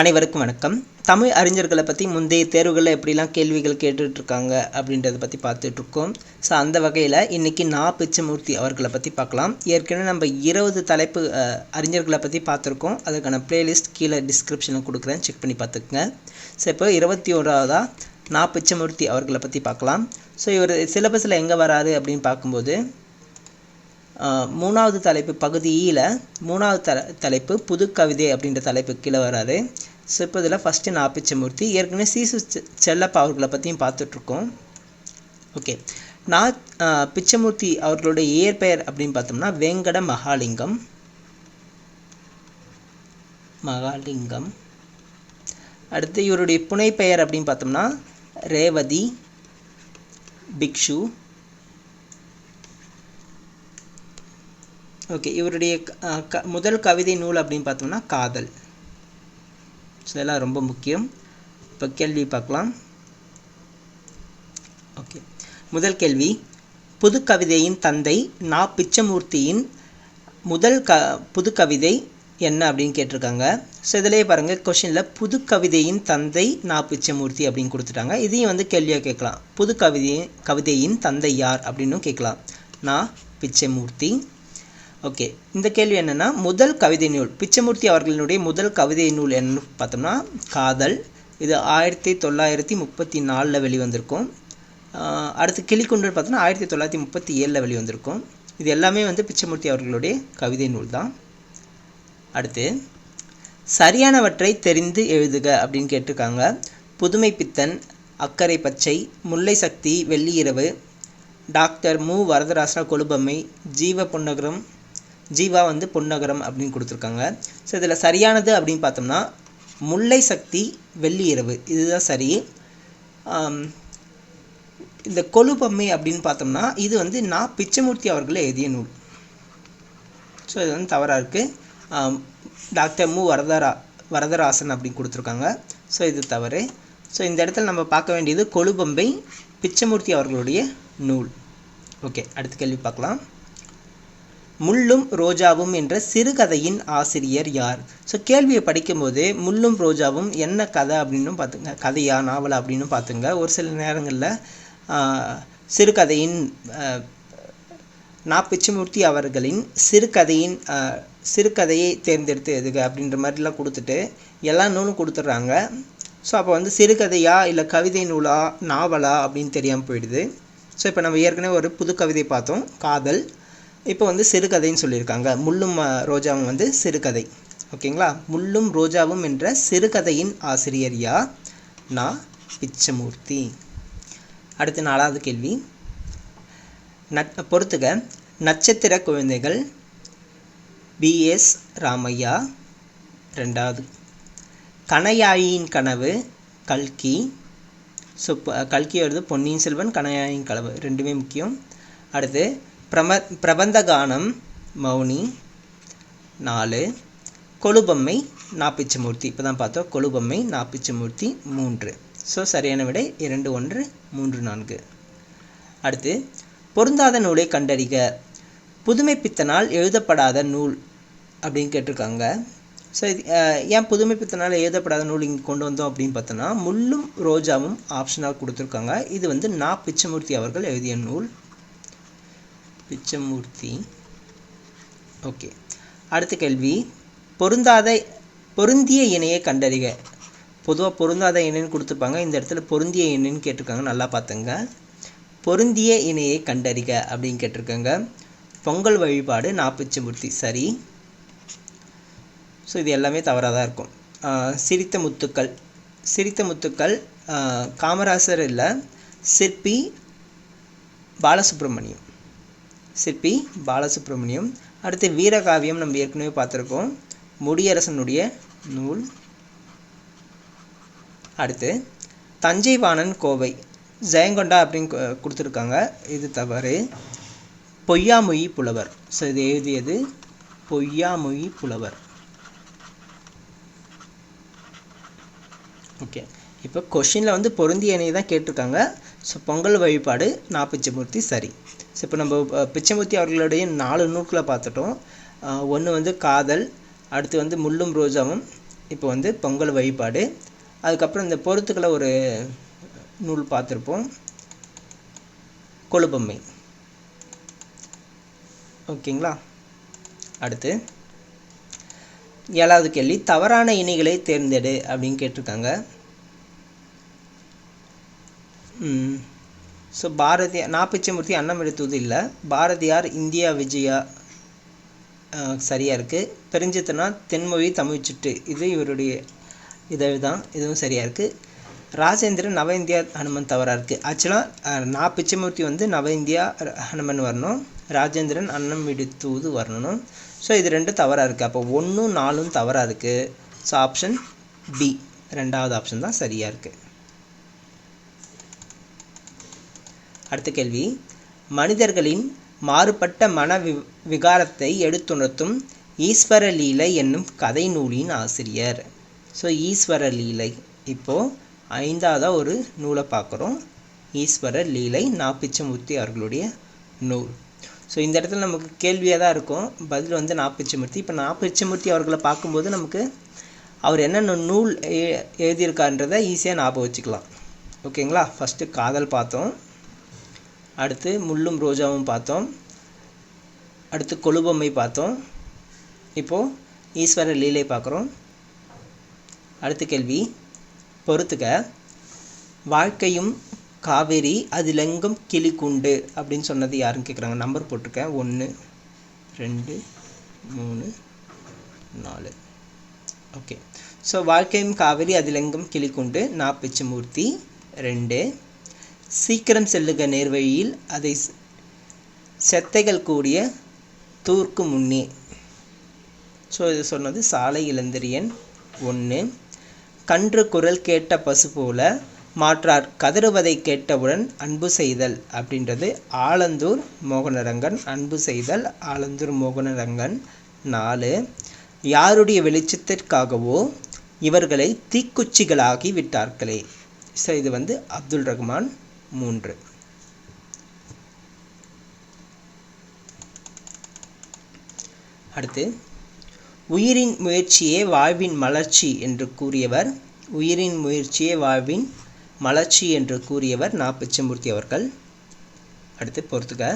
அனைவருக்கும் வணக்கம். தமிழ் அறிஞர்களை பற்றி முந்தைய தேர்வுகளில் எப்படிலாம் கேள்விகள் கேட்டுட்ருக்காங்க அப்படின்றத பற்றி பார்த்துட்ருக்கோம். ஸோ அந்த வகையில் இன்றைக்கி பிச்சமூர்த்தி அவர்களை பற்றி பார்க்கலாம். ஏற்கனவே நம்ம 20 தலைப்பு அறிஞர்களை பற்றி பார்த்துருக்கோம். அதுக்கான ப்ளேலிஸ்ட் கீழே டிஸ்கிரிப்ஷனில் கொடுக்குறேன், செக் பண்ணி பார்த்துக்குங்க. ஸோ இப்போ 21வதாக பிச்சமூர்த்தி அவர்களை பற்றி பார்க்கலாம். ஸோ இவர் சிலபஸில் எங்கே வராரு அப்படின்னு பார்க்கும்போது 3வது தலைப்பு பகுதியில் 3வது தலைப்பு புது கவிதை அப்படின்ற தலைப்பு கீழே வராரு. ஸோ இப்போ இதில் ஃபஸ்ட்டு பிச்சமூர்த்தி. ஏற்கனவே சீசு செல்லப்பா அவர்களை பற்றியும் பார்த்துட்ருக்கோம். ஓகே, பிச்சமூர்த்தி அவர்களுடைய இயற்பெயர் அப்படின்னு பார்த்தோம்னா வேங்கட மகாலிங்கம். அடுத்து இவருடைய புனைப்பெயர் அப்படின்னு பார்த்தோம்னா ரேவதி பிக்ஷு. ஓகே, இவருடைய முதல் கவிதை நூல் அப்படின்னு பார்த்தோம்னா காதல். ஸோ இதெல்லாம் ரொம்ப முக்கியம். இப்போ கேள்வி பார்க்கலாம். ஓகே, முதல் கேள்வி, புது கவிதையின் தந்தை பிச்சமூர்த்தியின் முதல் புது கவிதை என்ன அப்படின்னு கேட்டிருக்காங்க. ஸோ இதிலே பாருங்கள், கொஷினில் புது கவிதையின் தந்தை பிச்சமூர்த்தி அப்படின்னு கொடுத்துட்டாங்க. இதையும் வந்து கேள்வியாக கேட்கலாம். புது கவிதையின் தந்தை யார் அப்படின்னு கேட்கலாம். பிச்சமூர்த்தி. ஓகே, இந்த கேள்வி என்னென்னா, முதல் கவிதை நூல் பிச்சமூர்த்தி அவர்களினுடைய முதல் கவிதை நூல் என்னன்னு பார்த்தோம்னா காதல். இது 1934 வெளிவந்திருக்கும். அடுத்து கிளிக்குன்று பார்த்தோம்னா 1937 வெளிவந்திருக்கும். இது எல்லாமே வந்து பிச்சமூர்த்தி அவர்களுடைய கவிதை நூல் தான். அடுத்து சரியானவற்றை தெரிந்து எழுதுக அப்படின்னு கேட்டிருக்காங்க. புதுமை பித்தன், அக்கறை பச்சை, முல்லை சக்தி, வெள்ளி இரவு, டாக்டர் வரதராசனா கொலுபொம்மை, ஜீவா வந்து பொன்னகரம் அப்படின்னு கொடுத்துருக்காங்க. ஸோ இதில் சரியானது அப்படின்னு பார்த்தோம்னா முல்லை சக்தி, வெள்ளி இரவு, இதுதான் சரி. இந்த கொலுபொம்மை அப்படின்னு பார்த்தோம்னா இது வந்து பிச்சமூர்த்தி அவர்கள் எழுதிய நூல். ஸோ இது வந்து தவறாக இருக்குது. டாக்டர் வரதராசன் அப்படின்னு கொடுத்துருக்காங்க. ஸோ இது தவறு. ஸோ இந்த இடத்துல நம்ம பார்க்க வேண்டியது கொலுபொம்மை பிச்சமூர்த்தி அவர்களுடைய நூல். ஓகே, அடுத்த கேள்வி பார்க்கலாம். முள்ளும் ரோஜாவும் என்ற சிறுகதையின் ஆசிரியர் யார்? ஸோ கேள்வியை படிக்கும்போது முள்ளும் ரோஜாவும் என்ன கதை அப்படின்னு பார்த்துங்க, கதையா நாவலா அப்படின்னு பார்த்துங்க. ஒரு சில நேரங்களில் சிறுகதையின் பிச்சமூர்த்தி அவர்களின் சிறுகதையை தேர்ந்தெடுத்து எதுக அப்படின்ற மாதிரிலாம் கொடுத்துட்டு எல்லா நூலும் கொடுத்துட்றாங்க. ஸோ அப்போ வந்து சிறுகதையா இல்லை கவிதை நூலா நாவலா அப்படின்னு தெரியாமல் போயிடுது. ஸோ இப்போ நம்ம ஏற்கனவே ஒரு புது கவிதை பார்த்தோம், காதல். இப்போ வந்து சிறுகதைன்னு சொல்லியிருக்காங்க. முள்ளும் ரோஜாவும் வந்து சிறுகதை. ஓகேங்களா? முள்ளும் ரோஜாவும் என்ற சிறுகதையின் ஆசிரியர் யார்? பிச்சமூர்த்தி. அடுத்து 4வது கேள்வி, பொறுத்துக. நட்சத்திர குழந்தைகள் பிஎஸ் ராமையா. 2வது கணையாழியின் கனவு கல்கி. ஸோ கல்கி வருது பொன்னியின் செல்வன், கணையாழியின் கனவு ரெண்டுமே முக்கியம். அடுத்து பிரபந்த கானம் மௌனி. 4 கொலுபொம்மை பிச்சமூர்த்தி. இப்போ தான் பார்த்தோம் கொலுபொம்மை பிச்சமூர்த்தி. 3. ஸோ சரியான விடை 2, 1, 3, 4. அடுத்து பொருந்தாத நூலை கண்டறிக. புதுமை பித்தனால் எழுதப்படாத நூல் அப்படின்னு கேட்டிருக்காங்க. ஸோ ஏன் புதுமை பித்தனால் எழுதப்படாத நூல் இங்கே கொண்டு வந்தோம் அப்படின்னு பார்த்தோன்னா முள்ளும் ரோஜாவும் ஆப்ஷனாக கொடுத்துருக்காங்க. இது வந்து பிச்சமூர்த்தி அவர்கள் எழுதிய நூல். பிச்சமூர்த்தி. ஓகே, அடுத்த கேள்வி, பொருந்திய இணையை கண்டறிக. பொதுவாக பொருந்தாத இணைன்னு கொடுத்துருப்பாங்க, இந்த இடத்துல பொருந்திய இணைன்னு கேட்டிருக்காங்க. நல்லா பார்த்துங்க. பொருந்திய இணையை கண்டறிக அப்படின்னு கேட்டிருக்காங்க. பொங்கல் வழிபாடு பிச்சமூர்த்தி. சரி. ஸோ இது எல்லாமே தவறாக தான் இருக்கும். சிரித்த முத்துக்கள் காமராசர் இல்லை, சிற்பி பாலசுப்ரமணியம். அடுத்து வீரகாவியம் நம்ம ஏற்கனவே பார்த்துருக்கோம், முடியரசனுடைய நூல். அடுத்து தஞ்சைவாணன் கோவை ஜெயங்கொண்டா அப்படின்னு கொடுத்துருக்காங்க. இது தவறு. பொய்யாமொழி புலவர். ஸோ இது எழுதியது பொய்யாமொழி புலவர். ஓகே, இப்போ கொஷினில் வந்து பொருந்திய இணையை தான் கேட்டிருக்காங்க. ஸோ பொங்கல் வழிபாடு பிச்சமூர்த்தி. சரி. ஸோ இப்போ நம்ம பிச்சமூர்த்தி அவர்களுடைய 4 நூல்களை பார்த்துட்டோம். ஒன்று வந்து காதல், அடுத்து வந்து முள்ளும் ரோஜாவும், இப்போ வந்து பொங்கல் வழிபாடு. அதுக்கப்புறம் இந்த பொறுத்துக்களை ஒரு நூல் பார்த்துருப்போம், கொலுபொம்மை. ஓகேங்களா. அடுத்து 7வது கேள்வி, தவறான இணைகளை தேர்ந்தெடு அப்படின்னு கேட்டிருக்காங்க. ஸோ பாரதியார், நாப்பிச்சமூர்த்தி அன்னம் எடுத்தது இல்லை. பாரதியார் இந்தியா விஜயா சரியாக இருக்குது. பெருஞ்சித்தனா தென்மொழி தமிழ் சிட்டு, இது இவருடைய இதழ் தான், இதுவும் சரியாக இருக்குது. ராஜேந்திரன் நவ இந்தியா ஹனுமன் தவறாக இருக்குது. ஆக்சுவலாக நாப்பிச்சமூர்த்தி வந்து நவ இந்தியா ஹனுமன் வரணும், ராஜேந்திரன் அன்னம் எடுத்தது வரணும். ஸோ இது 2 தவறாக இருக்குது. அப்போ 1, 4 தவறாக இருக்குது. ஸோ ஆப்ஷன் பி, 2வது ஆப்ஷன் தான் சரியாக இருக்குது. அடுத்த கேள்வி, மனிதர்களின் மாறுபட்ட மன விகாரத்தை எடுத்துணர்த்தும் ஈஸ்வர லீலை என்னும் கதை நூலின் ஆசிரியர். ஸோ ஈஸ்வர லீலை, இப்போது 5வது ஒரு நூலை பார்க்குறோம், ஈஸ்வர லீலை, நாப்பிச்சமூர்த்தி அவர்களுடைய நூல். ஸோ இந்த இடத்துல நமக்கு கேள்வியாக தான் இருக்கும், பதில் வந்து நாப்பிச்சமூர்த்தி. இப்போ நாப்பிச்சமூர்த்தி அவர்களை பார்க்கும்போது நமக்கு அவர் என்னென்ன நூல் எழுதியிருக்காருன்றதை ஈஸியாக ஞாபகம் வச்சுக்கலாம். ஓகேங்களா. ஃபஸ்ட்டு காதல் பார்த்தோம், அடுத்து முள்ளும் ரோஜாவும் பார்த்தோம், அடுத்து கொலுபொம்மை பார்த்தோம், இப்போது ஈஸ்வர லீலை பார்க்குறோம். அடுத்த கேள்வி பொறுத்துக்க, வாழ்க்கையும் காவேரி அதிலெங்கும் கிளிக்குண்டு அப்படின்னு சொன்னது யாருன்னு கேட்குறாங்க. நம்பர் போட்டிருக்கேன், 1 2 3 4. ஓகே. ஸோ வாழ்க்கையும் காவேரி அதிலெங்கும் கிளிக்குண்டு நாப்பிச்சமூர்த்தி. 2, சீக்கிரம் செல்லுக நேர்வழியில் அதை செத்தைகள் கூடிய தூர்க்கு முன்னே. ஸோ இது சொன்னது சாலை இளந்திரியன். 1, கன்று குரல் கேட்ட பசு போல மாற்றார் கதறுவதை கேட்டவுடன் அன்பு செய்தல் அப்படின்றது ஆலந்தூர் மோகனரங்கன். அன்பு செய்தல் ஆலந்தூர் மோகனரங்கன். 4, யாருடைய வெளிச்சத்திற்காகவோ இவர்களை தீக்குச்சிகளாகி விட்டார்களே. ஸோ இது வந்து அப்துல் ரஹ்மான். 3. அடுத்து, உயிரின் முயற்சியே வாழ்வின் மலர்ச்சி என்று கூறியவர். உயிரின் முயற்சியே வாழ்வின் மலர்ச்சி என்று கூறியவர் நாப்பிச்சமூர்த்தி அவர்கள். அடுத்து பொறுத்துக்க,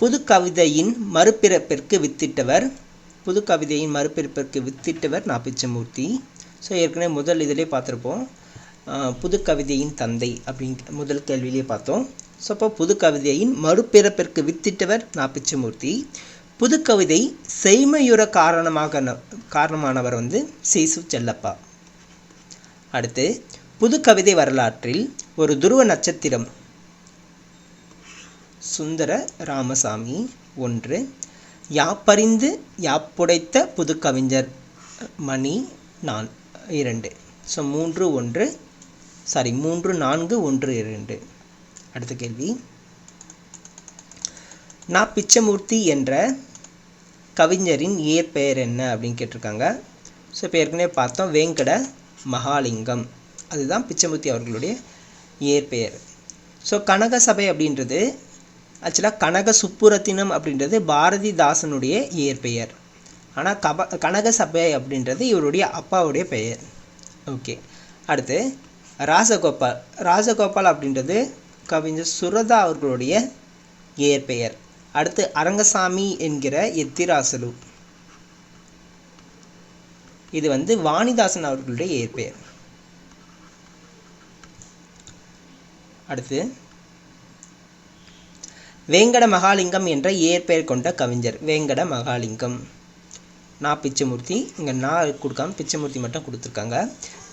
புது கவிதையின் மறுபிறப்பிற்கு வித்திட்டவர். புது கவிதையின் மறுபிறப்பிற்கு வித்திட்டவர் நாப்பிச்சமூர்த்தி. ஸோ ஏற்கனவே முதல் இதிலே பார்த்துருப்போம், புது கவிதையின் தந்தை அப்படிங்க முதல் கேள்வியிலே பார்த்தோம். ஸோ அப்போ புது கவிதையின் மறுபிறப்பிற்கு வித்திட்டவர் நாப்பிச்சமூர்த்தி. புது கவிதை செய்மையுற காரணமானவர் வந்து சேசு செல்லப்பா. அடுத்து, புது கவிதை வரலாற்றில் ஒரு துருவ நட்சத்திரம் சுந்தர ராமசாமி. 1, யாப்பறிந்து யாப்புடைத்த புது கவிஞர் மணி நான். 2. ஸோ 3 4 1 2. அடுத்த கேள்வி, நாப்பிச்சமூர்த்தி என்ற கவிஞரின் இயற்பெயர் என்ன அப்படின்னு கேட்டிருக்காங்க. ஸோ இப்போ ஏற்கனவே பார்த்தோம், வேங்கட மகாலிங்கம், அதுதான் பிச்சமூர்த்தி அவர்களுடைய இயற்பெயர். ஸோ கனகசபை அப்படின்றது ஆக்சுவலாக கனக சுப்புரத்தினம் அப்படின்றது பாரதிதாசனுடைய இயற்பெயர். ஆனால் கனகசபை அப்படின்றது இவருடைய அப்பாவுடைய பெயர். ஓகே. அடுத்து ராஜகோபால். ராஜகோபால் அப்படின்றது கவிஞர் சுரதா அவர்களுடைய இயற்பெயர். அடுத்து அரங்கசாமி என்கிற எத்திராசலு, இது வந்து வாணிதாசன் அவர்களுடைய இயற்பெயர். அடுத்து, வேங்கட மகாலிங்கம் என்ற இயற்பெயர் கொண்ட கவிஞர். வேங்கட மகாலிங்கம். நான் பிச்சமூர்த்தி, இங்கே நான் கொடுக்காம பிச்சமூர்த்தி மட்டும் கொடுத்துருக்காங்க.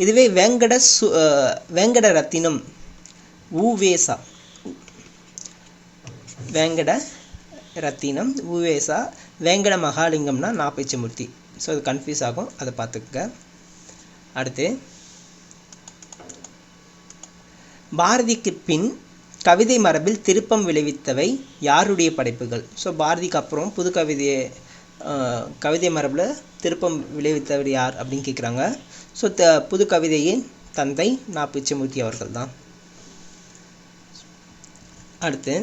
இதுவே வேங்கட ரத்தினம் ஊவேசா. வேங்கட ரத்தினம் ஊவேசா. வேங்கட மகாலிங்கம்னா நான் பிச்சமூர்த்தி. ஸோ அது கன்ஃபியூஸ் ஆகும், அதை பார்த்துக்க. அடுத்து, பாரதிக்கு பின் கவிதை மரபில் திருப்பம் விளைவித்தவை யாருடைய படைப்புகள்? ஸோ பாரதிக்கு அப்புறம் புது கவிதை மரபில் திருப்பம் விளைவித்தவர் யார் அப்படின்னு கேட்குறாங்க. ஸோ புது கவிதையின் தந்தை நா பிச்சமூர்த்தி அவர்கள் தான். அடுத்து,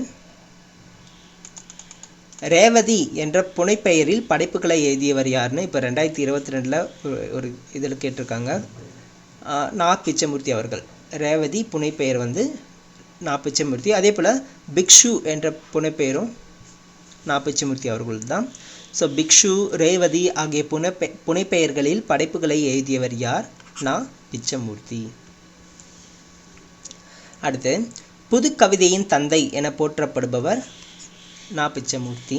ரேவதி என்ற புனைப்பெயரில் படைப்புகளை எழுதியவர் யாருன்னு இப்போ 2022 ஒரு இதில் கேட்டிருக்காங்க. நா. பிச்சமூர்த்தி அவர்கள். ரேவதி புனைப்பெயர் வந்து நா. பிச்சமூர்த்தி. அதே போல் பிக்ஷு என்ற புனைப்பெயரும் நா. பிச்சமூர்த்தி அவர்கள் தான். ஸோ பிக்ஷு, ரேவதி ஆகிய புனைப்பெயர்களில் படைப்புகளை எழுதியவர் யார்? நா. பிச்சமூர்த்தி. அடுத்து புது கவிதையின் தந்தை என போற்றப்படுபவர் நா. பிச்சமூர்த்தி.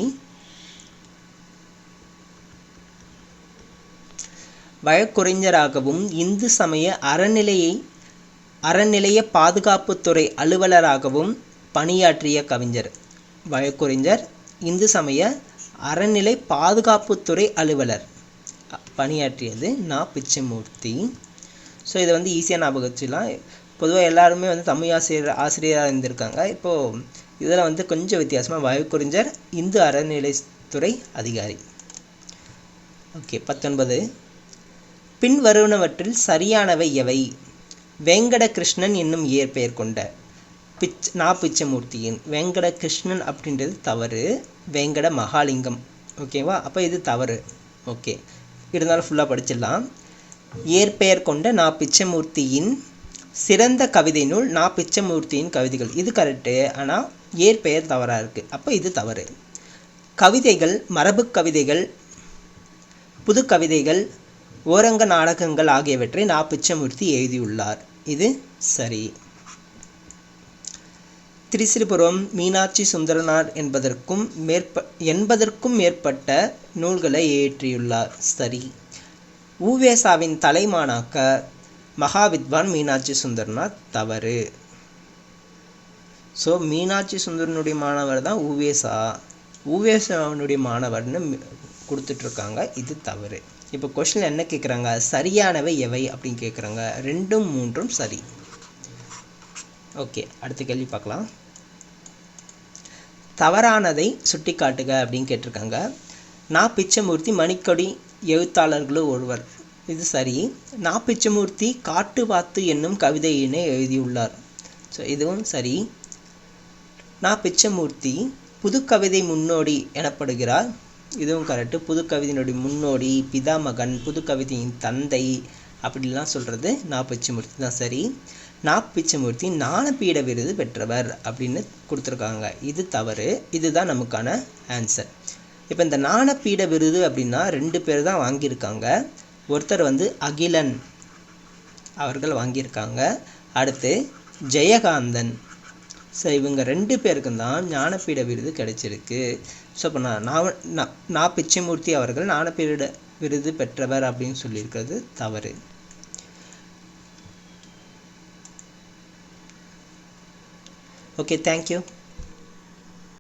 வழக்குரைஞராகவும் இந்து சமய அறநிலைய பாதுகாப்புத்துறை அலுவலராகவும் பணியாற்றிய கவிஞர். வழக்குரைஞர், இந்து சமய அறநிலை பாதுகாப்புத்துறை அலுவலர் பணியாற்றியது நா. பிச்சமூர்த்தி. ஸோ இதை வந்து ஈஸியாக ஞாபகம் வச்சுக்கலாம். பொதுவாக எல்லாருமே வந்து தமிழ் ஆசிரியராக இருந்திருக்காங்க. இப்போது இதில் வந்து கொஞ்சம் வித்தியாசமாக வழக்குரைஞர், இந்து அறநிலைத்துறை அதிகாரி. ஓகே. 19. பின்வருவனவற்றில் சரியானவை எவை? வெங்கடகிருஷ்ணன் என்னும் இயற்பெயர் கொண்ட நா. பிச்சமூர்த்தியின். வெங்கடகிருஷ்ணன் அப்படின்றது தவறு. வெங்கட மகாலிங்கம். ஓகேவா? அப்போ இது தவறு. ஓகே, இருந்தாலும் ஃபுல்லாக படிச்சிடலாம். இயற்பெயர் கொண்ட நா. பிச்சமூர்த்தியின் சிறந்த கவிதை நூல் நா. பிச்சமூர்த்தியின் கவிதைகள். இது கரெக்டு, ஆனால் இயற்பெயர் தவறாக இருக்குது. அப்போ இது தவறு. கவிதைகள், மரபு கவிதைகள், புது கவிதைகள், ஓரங்க நாடகங்கள் ஆகியவற்றை நா. பிச்சமூர்த்தி எழுதியுள்ளார். இது சரி. திரிசிறுபுரம் மீனாட்சி சுந்தரனார் என்பதற்கும் மேற்பட்ட நூல்களை இயற்றியுள்ளார். சரி. உவேசாவின் தலைமாணாக்கர் மகாவித்வான் மீனாட்சி சுந்தரனார். தவறு. ஸோ மீனாட்சி சுந்தரனுடைய மாணவர் தான் உவேசாவினுடைய மாணவர்னு கொடுத்துட்ருக்காங்க. இது தவறு. இப்போ கொஸ்டின் என்ன கேட்குறாங்க? சரியானவை எவை அப்படின்னு கேட்குறாங்க. 2ம் 3ம் சரி. ஓகே, அடுத்த கேள்வி பார்க்கலாம். தவறானதை சுட்டி காட்டுக அப்படின்னு கேட்டிருக்காங்க. நா. பிச்சமூர்த்தி மணிக்கொடி எழுத்தாளர்களும் ஒருவர். இது சரி. நா. பிச்சமூர்த்தி காட்டுவாத்து என்னும் கவிதையினை எழுதியுள்ளார். ஸோ இதுவும் சரி. நா. பிச்சமூர்த்தி புதுக்கவிதை முன்னோடி எனப்படுகிறார். இதுவும் கரெக்டு. புதுக்கவிதையினுடைய முன்னோடி, பிதாமகன், புதுக்கவிதையின் தந்தை அப்படிலாம் சொல்கிறது நா. பிச்சமூர்த்தி தான். சரி. நா. பிச்சமூர்த்தி ஞானபீட விருது பெற்றவர் அப்படின்னு கொடுத்துருக்காங்க. இது தவறு. இதுதான் நமக்கான ஆன்சர். இப்போ இந்த ஞானபீட விருது அப்படின்னா 2 பேர் தான் வாங்கியிருக்காங்க. ஒருத்தர் வந்து அகிலன் அவர்கள் வாங்கியிருக்காங்க. அடுத்து ஜெயகாந்தன். ஸோ இவங்க 2 பேருக்கும் தான் ஞானபீட விருது கிடைச்சிருக்கு. ஸோ இப்போ நா. பிச்சமூர்த்தி அவர்கள் ஞானபீட விருது பெற்றவர் அப்படின்னு சொல்லியிருக்கிறது தவறு. Okay, thank you.